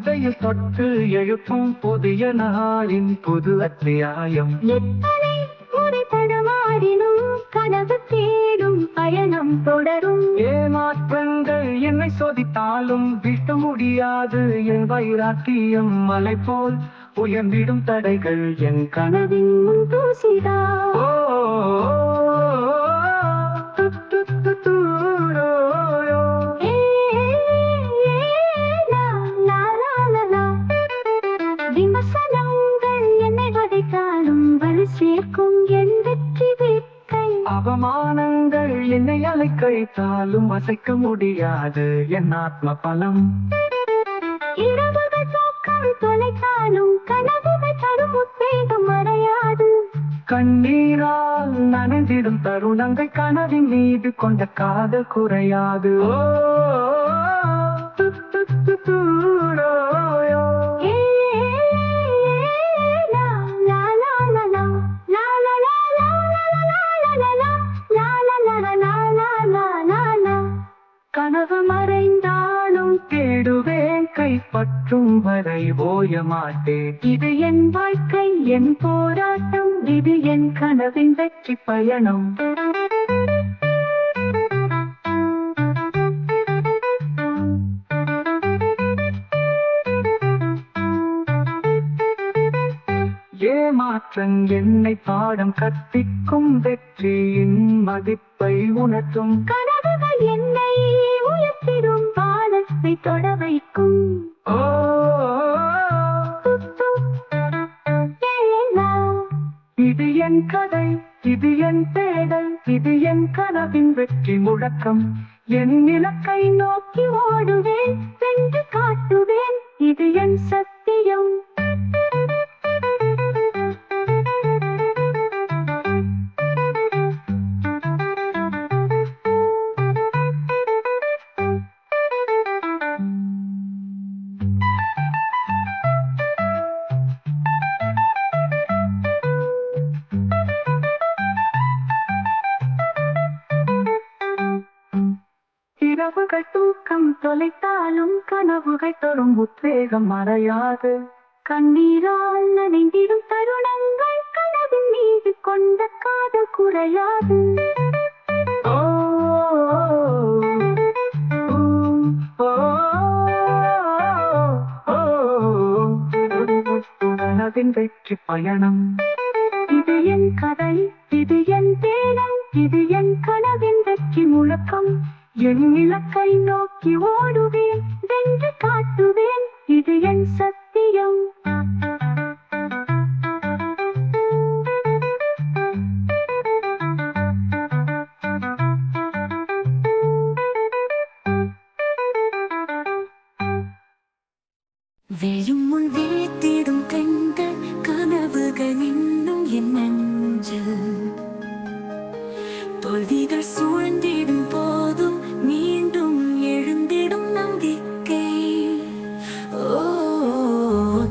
வெயில் தொட்டு எழுப்பும் புதிய நாளின் புது அத்தியாயம். எத்தனை முறை தடுமாறினும் கனவு தேடும் பயணம் தொடரும். ஏமாற்றங்கள் என்னை சோதித்தாலும் விட்டு முடியாது என் வைராக்கியம். மலை போல் உயர்ந்திடும் தடைகள் என் கனவின் முன் தூசிதா. ஓ விமர்சனங்கள் என்னை வதைத்தாலும் வலு சேர்க்கும் என் வெற்றி வேட்கை. அவமானங்கள் என்னை அலைக்கழித்தாலும் அசைக்க முடியாது என் ஆத்ம பலம். இரவுகள் தூக்கம் தொலைத்தாலும் கனவுகள் தரும் உத்வேகம் மறையாது. கண்ணீரால் நனைந்திடும் தருணங்கள் கனவின் மீது கொண்ட காதல் குறையாது. ஓ கனவு மறைந்தாலும் தேடுவேன், கைப்பற்றும் வரை ஓய மாட்டேன். இது என் வாழ்க்கை, என் போராட்டம், இது என் கனவின் வெற்றி பயணம். ஏமாற்றம் என்னை பாடம் கற்பிக்கும், வெற்றியின் மதிப்பை உணர்த்தும். கனவுகள் என்னை உயர்த்திடும், பாலத்தை தொட வைக்கும். ஓ இது என் கதை, இது என் தேடல், இது என் கனவின் வெற்றி முழக்கம். என் இலக்கை நோக்கி ஓடுவேன், வென்று காட்டுவேன், இது என் சத்தியம். இரவுகள் தூக்கம் தொலைத்தாலும் கனவுகள் தரும் உத்வேகம் மறையாது. கண்ணீரால் நனைந்திடும் தருணங்கள் கனவின் மீது கொண்ட காதல் குறையாது. கனவின் வெற்றி பயணம். இது என் கதை, இது என் தேடல், இது என் கனவின் வெற்றி முழக்கம். என் இலக்கை நோக்கி ஓடுவேன், வென்று காட்டுவேன், இது என் சத்தியம். வெறும் முன் விழித்திடும் கண்கள், கனவுகள் இன்னும் என் நெஞ்சில். தோல்விகள் சூழ்ந்திடும் போதும் மீண்டும் எழுந்திடும் நம்பிக்கை. ஓ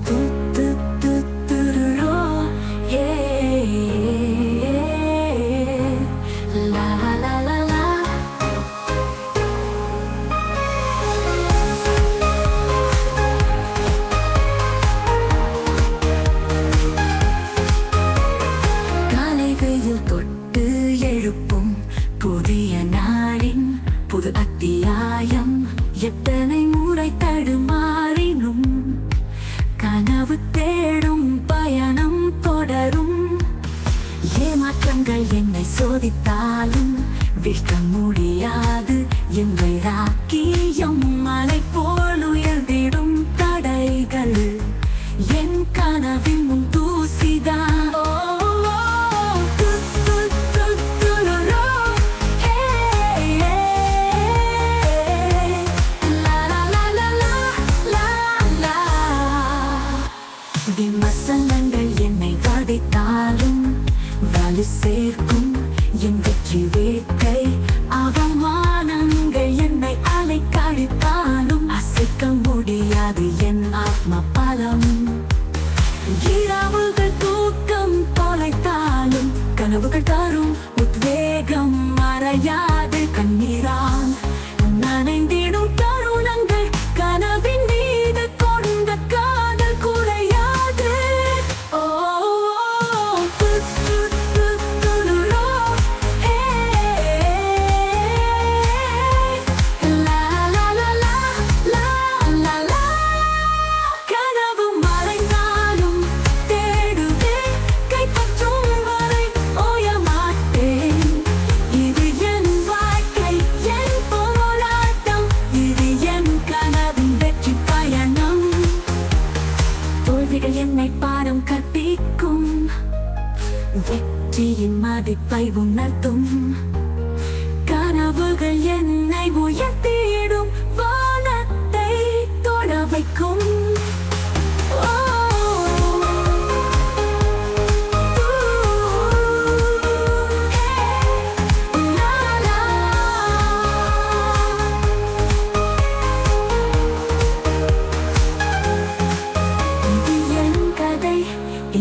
துத்து துத்துரோ ஏ லா லா லா லா. காலை வெயில் தொட்டு எழுப்பும் புதிய நாளின் புது அத்தியாயம். எத்தனை முறை தடுமாறினும் கனவு தேடும் பயணம் தொடரும். ஏமாற்றங்கள் என்னை சோதித்தாலும் வீழ்த்த முடியாது என் வைராக்கியம். மலை போல் உயர்ந்திடும் தடைகள் என் கனவின் முன் தூசிதான். விமர்சனங்கள் என்னை வதைத்தாலும் வலு சேர்க்கும் என் வெற்றி வேட்கை. அவமானங்கள் என்னை அலைக்கழித்தாலும் அசைக்க முடியாது என் ஆத்ம பலம். இரவுகள் தூக்கம் தொலைத்தாலும் கனவுகள் தரும் உத்வேகம் மறையாது. கண்ணீரால் நனைந்திடும் தருணங்கள் கனவின் மீது கொண்ட தோல்விகள் என்னை பாடம் கற்பிக்கும், வெற்றியின் மதிப்பை உணர்த்தும். கனவுகள் என்னை உயர்த்திடும், வானத்தை தொட வைக்கும்.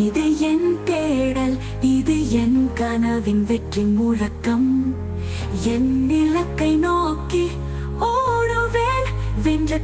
இது என் தேடல், இது என் கனவின் வெற்றி முழக்கம். என் இலக்கை நோக்கி ஓடுவேன், வென்ற